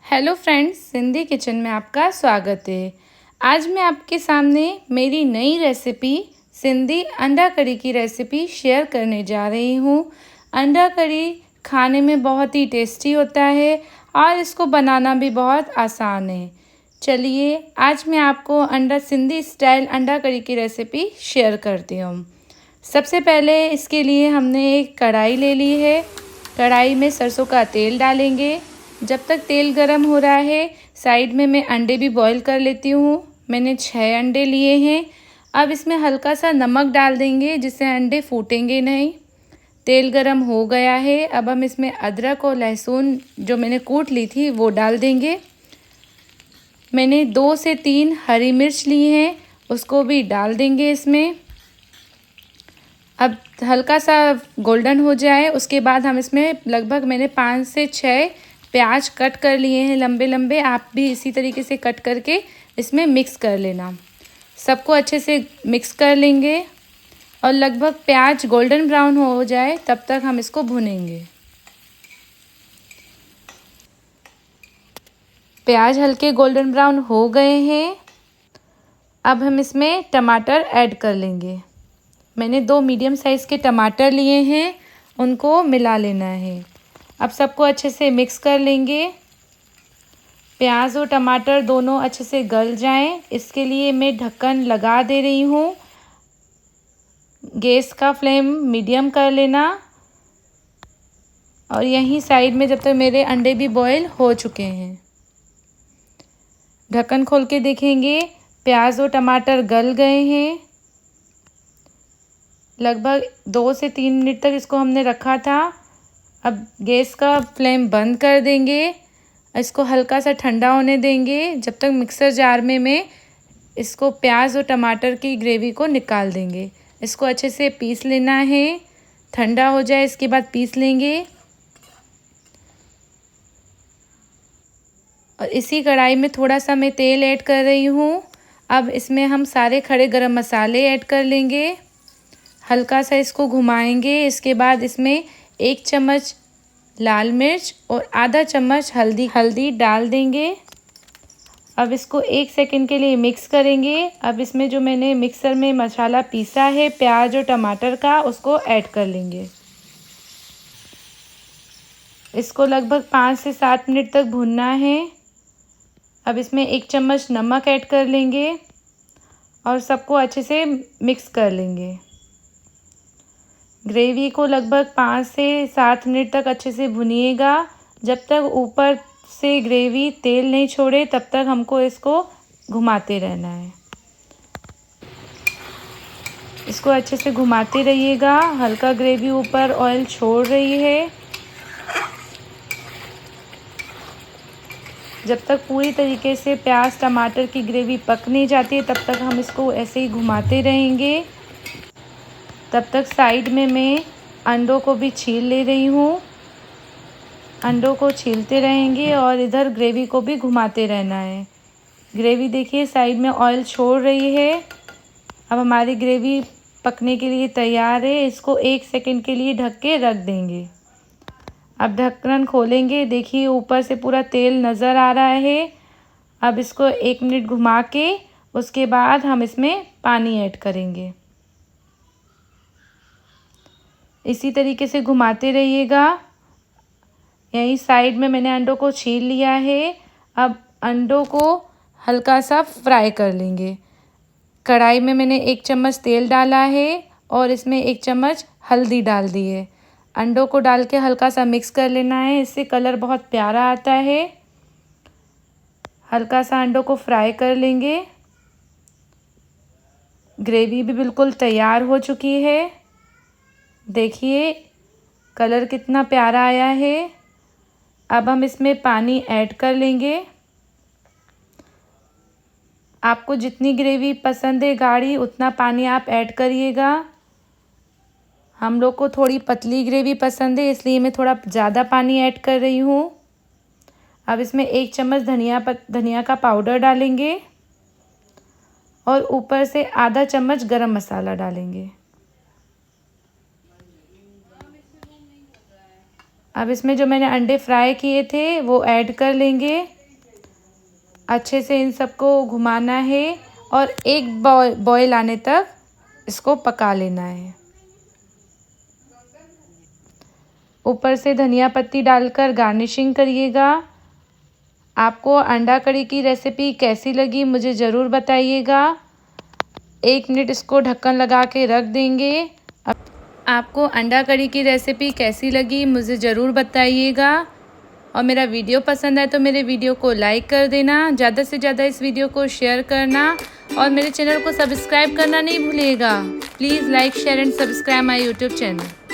Hello friends, Sindhi kitchen में आपका स्वागत है। आज मैं आपके सामने मेरी नई रेसिपी सिंधी अंडा करी की रेसिपी शेयर करने जा रही हूँ। अंडा करी खाने में बहुत ही टेस्टी होता है और इसको बनाना भी बहुत आसान है। चलिए आज मैं आपको सिंधी स्टाइल अंडा करी की रेसिपी शेयर करती हूँ। सबसे पहले इसके लिए हमने एक कढ़ाई ले ली है। कढ़ाई में सरसों का तेल डालेंगे। जब तक तेल गरम हो रहा है साइड में मैं अंडे भी बॉईल कर लेती हूँ। मैंने 6 अंडे लिए हैं। अब इसमें हल्का सा नमक डाल देंगे जिससे अंडे फूटेंगे नहीं। तेल गरम हो गया है। अब हम इसमें अदरक और लहसुन जो मैंने कूट ली थी वो डाल देंगे। मैंने 2 से 3 हरी मिर्च ली हैं, उसको भी डाल देंगे इसमें। अब हल्का सा गोल्डन हो जाए उसके बाद हम इसमें लगभग मैंने 5 से 6 प्याज कट कर लिए हैं लंबे लंबे। आप भी इसी तरीके से कट करके इसमें मिक्स कर लेना। सबको अच्छे से मिक्स कर लेंगे और लगभग प्याज गोल्डन ब्राउन हो जाए तब तक हम इसको भुनेंगे। प्याज हल्के गोल्डन ब्राउन हो गए हैं। अब हम इसमें टमाटर ऐड कर लेंगे। मैंने 2 मीडियम साइज़ के टमाटर लिए हैं, उनको मिला लेना है। अब सबको अच्छे से मिक्स कर लेंगे। प्याज और टमाटर दोनों अच्छे से गल जाएं, इसके लिए मैं ढक्कन लगा दे रही हूँ। गैस का फ्लेम मीडियम कर लेना और यहीं साइड में जब तक मेरे अंडे भी बॉईल हो चुके हैं। ढक्कन खोल के देखेंगे, प्याज और टमाटर गल गए हैं। लगभग 2 से 3 मिनट तक इसको हमने रखा था। अब गैस का फ्लेम बंद कर देंगे। इसको हल्का सा ठंडा होने देंगे जब तक मिक्सर जार में मैं इसको प्याज और टमाटर की ग्रेवी को निकाल देंगे। इसको अच्छे से पीस लेना है। ठंडा हो जाए इसके बाद पीस लेंगे। और इसी कढ़ाई में थोड़ा सा मैं तेल ऐड कर रही हूँ। अब इसमें हम सारे खड़े गरम मसाले ऐड कर लेंगे। हल्का सा इसको घुमाएंगे। इसके बाद इसमें 1 चम्मच लाल मिर्च और आधा चम्मच हल्दी डाल देंगे। अब इसको 1 सेकंड के लिए मिक्स करेंगे। अब इसमें जो मैंने मिक्सर में मसाला पीसा है प्याज और टमाटर का, उसको ऐड कर लेंगे। इसको लगभग 5 से 7 मिनट तक भूनना है। अब इसमें 1 चम्मच नमक ऐड कर लेंगे और सबको अच्छे से मिक्स कर लेंगे। ग्रेवी को लगभग 5 से 7 मिनट तक अच्छे से भुनिएगा। जब तक ऊपर से ग्रेवी तेल नहीं छोड़े तब तक हमको इसको घुमाते रहना है। इसको अच्छे से घुमाते रहिएगा। हल्का ग्रेवी ऊपर ऑयल छोड़ रही है। जब तक पूरी तरीके से प्याज टमाटर की ग्रेवी पक नहीं जाती तब तक हम इसको ऐसे ही घुमाते रहेंगे। तब तक साइड में मैं अंडों को भी छील ले रही हूँ। अंडों को छीलते रहेंगे और इधर ग्रेवी को भी घुमाते रहना है। ग्रेवी देखिए साइड में ऑयल छोड़ रही है। अब हमारी ग्रेवी पकने के लिए तैयार है। इसको 1 सेकंड के लिए ढक के रख देंगे। अब ढक्कन खोलेंगे, देखिए ऊपर से पूरा तेल नज़र आ रहा है। अब इसको 1 मिनट घुमा के उसके बाद हम इसमें पानी ऐड करेंगे। इसी तरीके से घुमाते रहिएगा। यहीं साइड में मैंने अंडों को छील लिया है। अब अंडों को हल्का सा फ्राई कर लेंगे। कढ़ाई में मैंने 1 चम्मच तेल डाला है और इसमें 1 चम्मच हल्दी डाल दी है। अंडों को डाल के हल्का सा मिक्स कर लेना है, इससे कलर बहुत प्यारा आता है। हल्का सा अंडों को फ्राई कर लेंगे। ग्रेवी भी बिल्कुल तैयार हो चुकी है। देखिए कलर कितना प्यारा आया है। अब हम इसमें पानी ऐड कर लेंगे। आपको जितनी ग्रेवी पसंद है गाढ़ी उतना पानी आप ऐड करिएगा। हम लोग को थोड़ी पतली ग्रेवी पसंद है इसलिए मैं थोड़ा ज़्यादा पानी ऐड कर रही हूँ। अब इसमें 1 चम्मच धनिया का पाउडर डालेंगे और ऊपर से आधा चम्मच गरम मसाला डालेंगे। अब इसमें जो मैंने अंडे फ्राई किए थे वो ऐड कर लेंगे। अच्छे से इन सबको घुमाना है और एक बॉयल आने तक इसको पका लेना है। ऊपर से धनिया पत्ती डालकर गार्निशिंग करिएगा। आपको अंडा कड़ी की रेसिपी कैसी लगी मुझे ज़रूर बताइएगा। 1 मिनट इसको ढक्कन लगा के रख देंगे। आपको अंडा कड़ी की रेसिपी कैसी लगी मुझे ज़रूर बताइएगा। और मेरा वीडियो पसंद आए तो मेरे वीडियो को लाइक कर देना, ज़्यादा से ज़्यादा इस वीडियो को शेयर करना और मेरे चैनल को सब्सक्राइब करना नहीं भूलिएगा। Please like share and subscribe my YouTube channel.